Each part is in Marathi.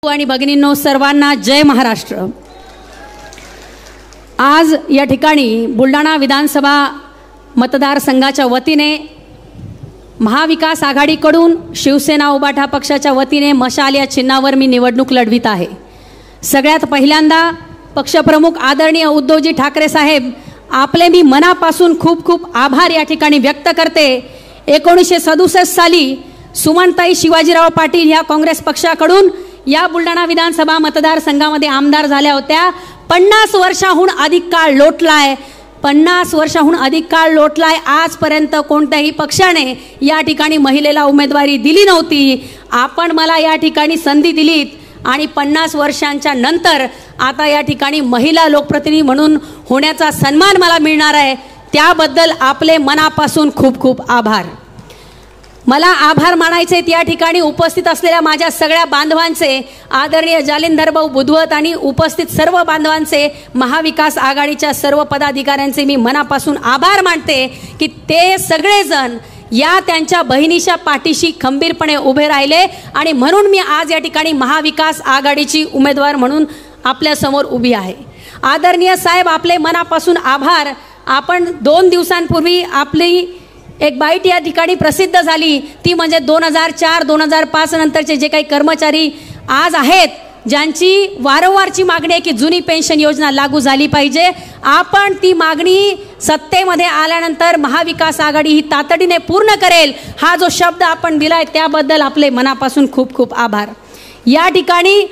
आणि भगिनींनो, सर्वांना जय महाराष्ट्र। आज या ठिकाणी बुलढाणा विधानसभा मतदारसंघाच्या वतीने महाविकास आघाडीकडून शिवसेना उबाटा पक्षाच्या वतीने मशाल या चिन्हावर मी निवडणूक लढवित आहे। सगळ्यात पहिल्यांदा पक्षप्रमुख आदरणीय उद्धवजी ठाकरे साहेब, आपले मी मनापासून खूप खूप आभार या ठिकाणी व्यक्त करते। 1967 साली सुमनताई शिवाजीराव पाटील या काँग्रेस पक्षाकडून या बुलढाणा विधानसभा मतदारसंघामध्ये आमदार झाल्या होत्या। 50 वर्षाहून अधिक काळ लोटलाय, 50 वर्षाहून अधिक काळ लोटलाय। आजपर्यंत कोणत्याही पक्षाने या ठिकाणी महिलेला उमेदवारी दिली नव्हती। आपण मला या ठिकाणी संधी दिलीत आणि 50 वर्षांच्या नंतर आता या ठिकाणी महिला लोकप्रतिनिधी म्हणून होण्याचा सन्मान मला मिळणार आहे। त्याबद्दल आपले मनापासून खूप खूप आभार। मला आभार मानायचे या ठिकाणी उपस्थित असलेल्या माझ्या सगळ्या बांधवांचे, आदरणीय जालिंदर भाऊ बुधवत आणि उपस्थित सर्व बांधवांचे, महाविकास आघाडीच्या सर्व पदाधिकाऱ्यांचे मी मनापासून आभार मानते की ते सगळेजण या त्यांच्या बहिणीच्या पाठीशी खंबीरपणे उभे राहिले आणि म्हणून मी आज या ठिकाणी महाविकास आघाडीची उमेदवार म्हणून आपल्या समोर उभी आहे। आदरणीय साहेब, आपले मनापासून आभार। आपण 2 दिवसांपूर्वी आपली एक बाईट या ठिकाणी प्रसिद्ध झाली, ती म्हणजे 2004-2005 नंतरचे जे काही कर्मचारी आज आहेत, ज्यांची वारंवारची मागणी आहे की जुनी पेन्शन योजना लागू झाली पाहिजे। आपण ती मागणी सत्तेमध्ये आल्यानंतर महाविकास आघाडी ही तातडीने पूर्ण करेल, हा जो शब्द आपण दिलाय त्याबद्दल आपले मनापासून खूप खूप आभार। या ठिकाणी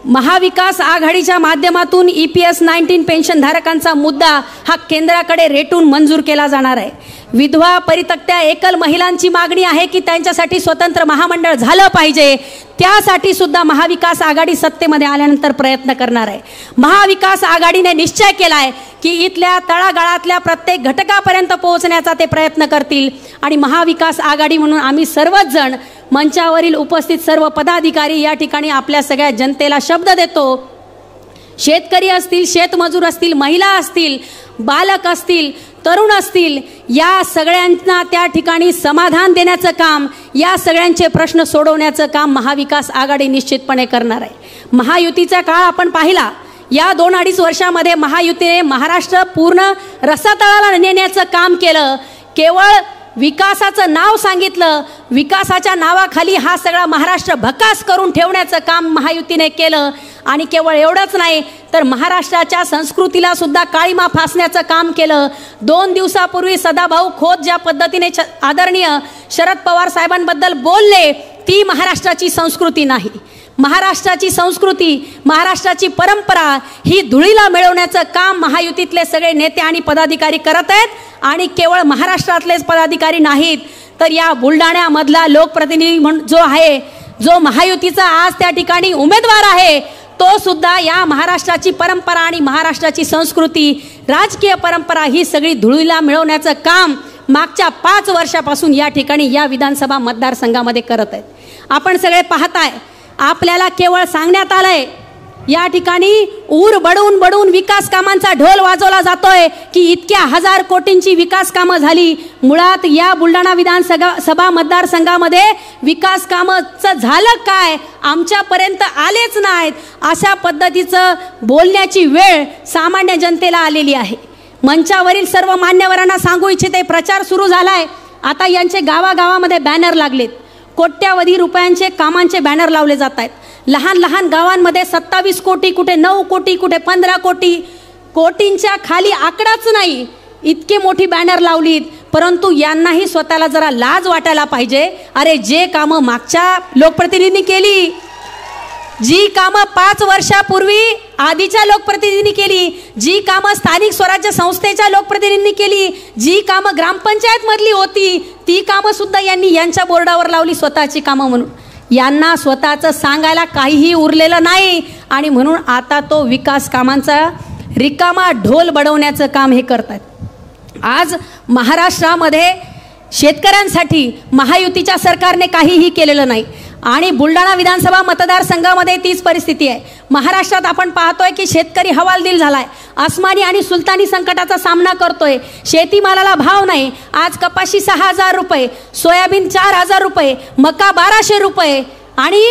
महाविकास आघाडीच्या माध्यमातून EPS 19 पेन्शन धारकांचा मुद्दा हा केंद्राकडे रेटून मंजूर केला जाणार आहे। विधवा, परित्यक्त्या, एकल महिलांची मागणी आहे की त्यांच्यासाठी स्वतंत्र महामंडळ झालं पाहिजे, त्यासाठी सुद्धा महाविकास आघाडी सत्तेमध्ये आल्यानंतर प्रयत्न करणार आहे। महाविकास आघाडीने निश्चय केलाय की इथल्या तळागाळातल्या प्रत्येक घटकापर्यंत पोहोचण्याचा ते प्रयत्न करतील आणि महाविकास आघाडी म्हणून आम्ही सर्वच जण मंचावरील उपस्थित सर्व पदाधिकारी या ठिकाणी आपल्या सगळ्या जनतेला शब्द देतो। शेतकरी असतील, शेतमजूर असतील, महिला असतील, बालक असतील, तरुण असतील, या सगळ्यांना त्या ठिकाणी समाधान देण्याचं काम, या सगळ्यांचे प्रश्न सोडवण्याचं काम महाविकास आघाडी निश्चितपणे करणार आहे। महायुतीचा काळ आपण पाहिला, या 2-2.5 वर्षामध्ये महायुतीने महाराष्ट्र पूर्ण रसातळाला नेण्याचं काम केलं। केवळ विकासाचं नाव सांगितलं, विकासाच्या नावाखाली हा सगळा महाराष्ट्र भकास करून ठेवण्याचं काम महायुतीने केलं आणि केवळ एवढंच नाही तर महाराष्ट्राच्या संस्कृतीला सुद्धा काळीमा फासण्याचं काम केलं। 2 दिवसापूर्वी सदाभाऊ खोत ज्या पद्धतीने आदरणीय शरद पवार साहेबांबद्दल बोलले, ती महाराष्ट्राची संस्कृती नाही। महाराष्ट्राची संस्कृती, महाराष्ट्राची परंपरा ही धुळीला मिळवण्याचं काम महायुतीतले सगळे नेते आणि पदाधिकारी करत आहेत आणि केवळ महाराष्ट्रातलेच पदाधिकारी नाहीत तर या बुलढाण्यामधला लोकप्रतिनिधी म्हणून जो आहे, जो महायुतीचा आज त्या ठिकाणी उमेदवार आहे, तो सुद्धा या महाराष्ट्राची परंपरा आणि महाराष्ट्राची संस्कृती, राजकीय परंपरा ही सगळी धुळीला मिळवण्याचं काम मागच्या 5 वर्षापासून या ठिकाणी या विधानसभा मतदारसंघामध्ये करत आहेत। आपण सगळे पाहताय, आपल्याला केवळ सांगण्यात आलंय, या ठिकाणी ऊर बडवून विकास कामांचा ढोल वाजवला जातोय की इतक्या 1000 कोटींची विकास कामं झाली। मुळात या बुलढाणा विधानसभा मतदारसंघामध्ये विकास कामाचं झालं काय, आमच्यापर्यंत आलेच नाहीत, अशा पद्धतीचं बोलण्याची वेळ सामान्य जनतेला आलेली आहे। मंचावरील सर्व मान्यवरांना सांगू इच्छिते, प्रचार सुरू झालाय, आता यांचे गावागावामध्ये बॅनर लागलेत, कोट्यावधी रुपयांचे कामांचे बॅनर लावले जात आहेत। लहान लहान गावांमध्ये 27 कोटी, कुठे 9 कोटी, कुठे 15 कोटी, कोटींच्या खाली आकडाच नाही, इतकी मोठी बॅनर लावलीत। परंतु यांनाही स्वतःला जरा लाज वाटायला पाहिजे। अरे, जे कामं मागच्या लोकप्रतिनिधींनी केली, जी कामं 5 वर्षापूर्वी आधीच्या लोकप्रतिनिधींनी केली, जी कामं स्थानिक स्वराज्य संस्थेच्या लोकप्रतिनिधींनी केली, जी कामं ग्रामपंचायत मधली होती, ती कामं सुद्धा यांनी यांच्या बोर्डावर लावली स्वतःची कामं म्हणून। यांना स्वतःचं सांगायला काहीही उरलेलं नाही आणि म्हणून आता तो विकास कामांचा रिकामा ढोल बडवण्याचं काम हे करतात। आज महाराष्ट्रामध्ये शेतकऱ्यांसाठी महायुतीच्या सरकारने काहीही केलेलं नाही आणि बुलढाणा विधानसभा मतदारसंघामध्ये तीच परिस्थिती आहे। महाराष्ट्रात आपण पाहतोय की शेतकरी हवालदिल झालाय, आसमानी आणि सुलतानी संकटाचा सामना करतोय। शेतीमालाला भाव नाही, आज कपाशी 6000 रुपये, सोयाबीन 4000 रुपये, मका 1200 रुपये आणि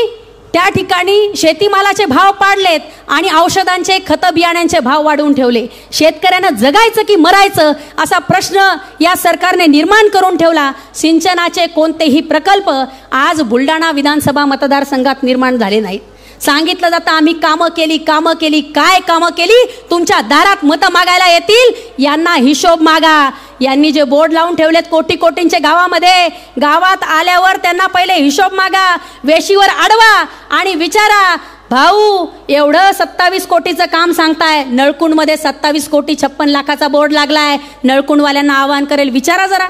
त्या ठिकाणी शेतीमालाचे भाव पाडलेत आणि औषधांचे खतं बियाण्यांचे भाव वाढवून ठेवले. शेतकऱ्यांना जगायचं की मरायचं असा प्रश्न या सरकारने निर्माण करून ठेवला. सिंचनाचे कोणतेही प्रकल्प आज बुलढाणा विधानसभा मतदारसंघात निर्माण झाले नाहीत. सांगितलं जातं आम्ही कामं केली. काय कामं केली? तुमच्या दारात मतं मागायला येतील, यांना हिशोब मागा. यांनी जे बोर्ड लावून ठेवलेत कोटींचे गावामध्ये, गावात आल्यावर त्यांना पहिले हिशोब मागा, वेशीवर अडवा आणि विचारा, भाऊ एवढं 27 कोटीचं काम सांगताय, नळकुंडमध्ये 27 कोटी 56 लाखाचा बोर्ड लागलाय. नळकुंडवाल्यांना आवाहन करेल, विचारा जरा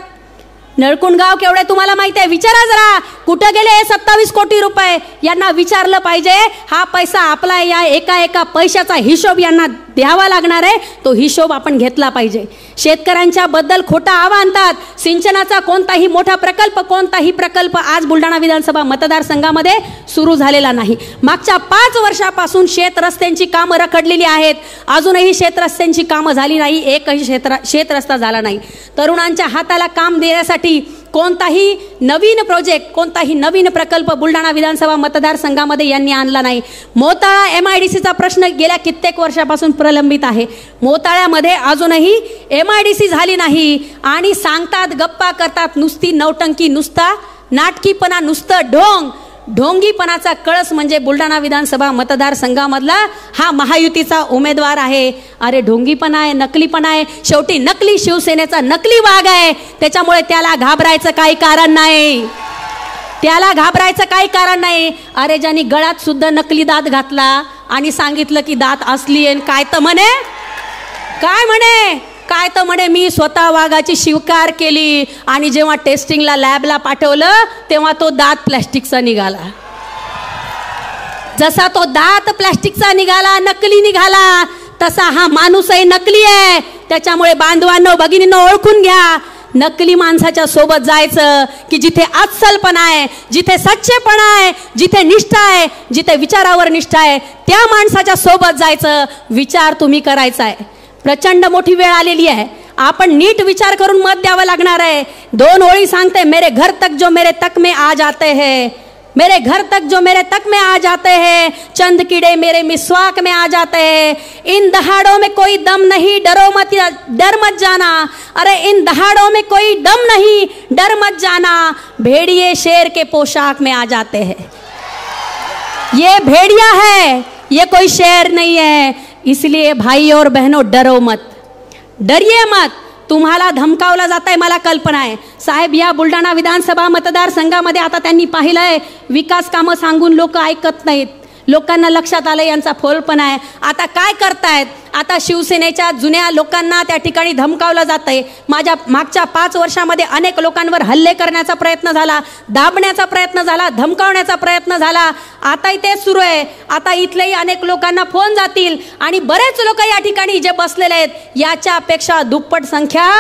नळकुंड गाव केवढे तुम्हाला माहिती आहे, विचारा जरा कुठं गेले हे 27 कोटी रुपये. यांना विचारलं पाहिजे. हा पैसा आपला, या एका पैशाचा हिशोब यांना द्यावा लागणार आहे, तो हिशोब आपण घेतला पाहिजे. शेतकऱ्यांच्या बद्दल खोटा आवा आणतात. सिंचनाचा कोणताही मोठा प्रकल्प आज बुलढाणा विधानसभा मतदारसंघामध्ये सुरू झालेला नाही. मागच्या 5 वर्षापासून शेत रस्त्यांची कामं रखडलेली आहेत. अजूनही शेत रस्त्यांची कामं झाली नाही, एकही शेत रस्ता झाला नाही. तरुणांच्या हाताला काम देण्यासाठी कोणताही नवीन प्रोजेक्ट, कोणताही नवीन प्रकल्प बुलढाणा विधानसभा मतदारसंघामध्ये यांनी आणला नाही. मोताळा MIDCचा प्रश्न गेल्या कित्येक वर्षापासून प्रलंबित आहे. मोताळ्यामध्ये अजूनही MIDC झाली नाही आणि सांगतात, गप्पा करतात, नुसती नौटंकी, नुसता नाटकीपणा, नुसतं ढोंगीपणाचा कळस म्हणजे बुलढाणा विधानसभा मतदारसंघामधला हा महायुतीचा उमेदवार आहे. अरे ढोंगीपणा आहे, नकलीपणा आहे. शेवटी नकली शिवसेनेचा नकली वाघ आहे. त्याच्यामुळे त्याला घाबरायचं काही कारण नाही. अरे ज्यांनी गळ्यात सुद्धा नकली दात घातला आणि सांगितलं की दात असली आहे, काय तर म्हणे मी स्वतः वाघाची शिकार केली आणि जेव्हा टेस्टिंगला लॅबला पाठवलं तेव्हा तो दात प्लॅस्टिकचा निघाला. जसा तो दात प्लॅस्टिकचा निघाला, नकली निघाला, तसा हा माणूसही नकली आहे. त्याच्यामुळे बांधवांनो, भगिनींनो, ओळखून घ्या. नकली माणसाच्या सोबत जायचं की जिथे अस्सलपणा आहे, जिथे सच्चेपणा आहे, जिथे निष्ठा आहे, जिथे विचारावर निष्ठा आहे, त्या माणसाच्या सोबत जायचं. विचार तुम्ही करायचा आहे. प्रचंड मोठी वेळ आलेली आहे. आपण नीट विचार करून मत द्यावं लागणार आहे. 2 ओळी सांगते, मेरे घर तक जो मेरे तक में आ जाते हैं, मेरे घर तक जो मेरे तक में आ जाते हैं, चंद कीड़े मेरे मिसवाक में आ जाते हैं. इन दहाड़ों में कोई दम नहीं, डर मत जाना. अरे इन दहाड़ों में कोई दम नहीं, डर मत जाना. भेड़िए शेर के पोशाक में आ जाते हैं. ये भेड़िया है, ये कोई शेर नहीं है. इसलिए भाई और बहनों, डरो मत, डरिए मत. तुम्हाला धमकावला जात आहे, मला कल्पना आहे. साहेब, या बुलढाणा विधानसभा मतदारसंघामध्ये आता त्यांनी पाहिलंय विकास कामं सांगून लोक ऐकत नाहीत. लोकांना लक्षात आलं यांचा फोलपणा आहे. आता काय करतायत? आता शिवसेनेच्या जुन्या लोकांना त्या ठिकाणी धमकावलं जात आहे. मागच्या 5 वर्षामध्ये अनेक लोकांवर हल्ले करण्याचा प्रयत्न झाला, दाबण्याचा प्रयत्न झाला, धमकावण्याचा प्रयत्न झाला. आताही तेच सुरू आहे. आता इथलेही अनेक लोकांना फोन जातील आणि बरेच लोक या ठिकाणी जे बसलेले आहेत, याच्यापेक्षा दुप्पट संख्या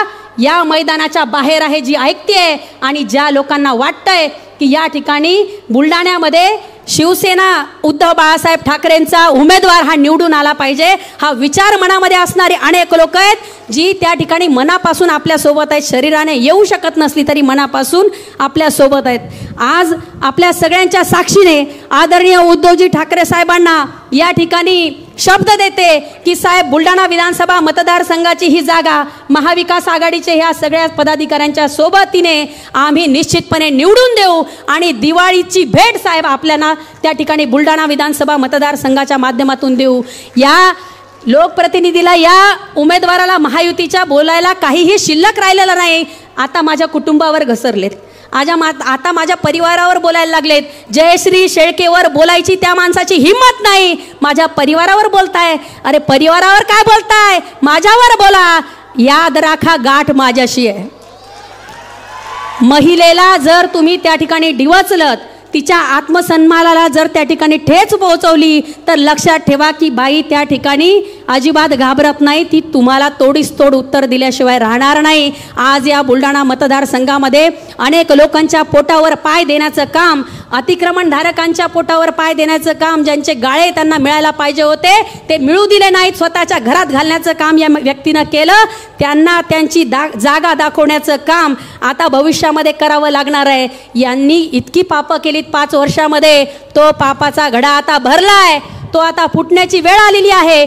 या मैदानाच्या बाहेर आहे जी ऐकतेय. आणि ज्या लोकांना वाटतंय की या ठिकाणी बुलढाण्यामध्ये शिवसेना उद्धव बाळासाहेब ठाकरेंचा उमेदवार हा निवडून आला पाहिजे, हा विचार मनामध्ये असणारे अनेक लोक आहेत, जी त्या ठिकाणी मनापासून आपल्या सोबत आहेत. शरीराने येऊ शकत नसली तरी मनापासून आपल्या सोबत आहेत. आज आपल्या सगळ्यांच्या साक्षीने आदरणीय उद्धवजी ठाकरे साहेबांना या ठिकाणी शब्द देते की साहेब, बुलढाणा विधानसभा मतदारसंघाची ही जागा महाविकास आघाडीचे ह्या सगळ्या पदाधिकाऱ्यांच्या सोबतीने आम्ही निश्चितपणे निवडून देऊ आणि दिवाळीची भेट साहेब आपल्याला त्या ठिकाणी बुलढाणा विधानसभा मतदारसंघाच्या माध्यमातून देऊ. या लोकप्रतिनिधीला, या उमेदवाराला महायुतीच्या बोलायला काहीही शिल्लक राहिलेलं नाही. आता माझ्या कुटुंबावर घसरलेत, आता माझ्या परिवारावर बोलायला लागलेत. जयश्री शेळकेवर बोलायची त्या माणसाची हिंमत नाही, माझ्या परिवारावर बोलताय. अरे परिवारावर काय बोलताय? माझ्यावर बोला. याद राखा, गाठ माझ्याशी आहे. महिलेला जर तुम्ही त्या ठिकाणी डिवचलत, तिच्या आत्मसन्मानाला जर त्या ठिकाणी ठेच पोहोचवली, तर लक्षात ठेवा की बाई त्या ठिकाणी अजिबात घाबरत नाही, ती तुम्हाला तोडीस तोड उत्तर दिल्याशिवाय राहणार नाही. आज या बुलढाणा मतदारसंघामध्ये अनेक लोकांच्या पोटावर पाय देण्याचं काम, अतिक्रमणधारकांच्या पोटावर पाय देण्याचं काम, ज्यांचे गाळे त्यांना मिळायला पाहिजे होते ते मिळू दिले नाहीत, स्वतःच्या घरात घालण्याचं काम या व्यक्तीनं केलं. त्यांना त्यांची जागा दाखवण्याचं काम आता भविष्यामध्ये करावं लागणार आहे. यांनी इतकी पापं केलीत 5 वर्षामध्ये, तो पापाचा घडा आता भरलाय, तो आता फुटण्याची वेळ आलेली आहे.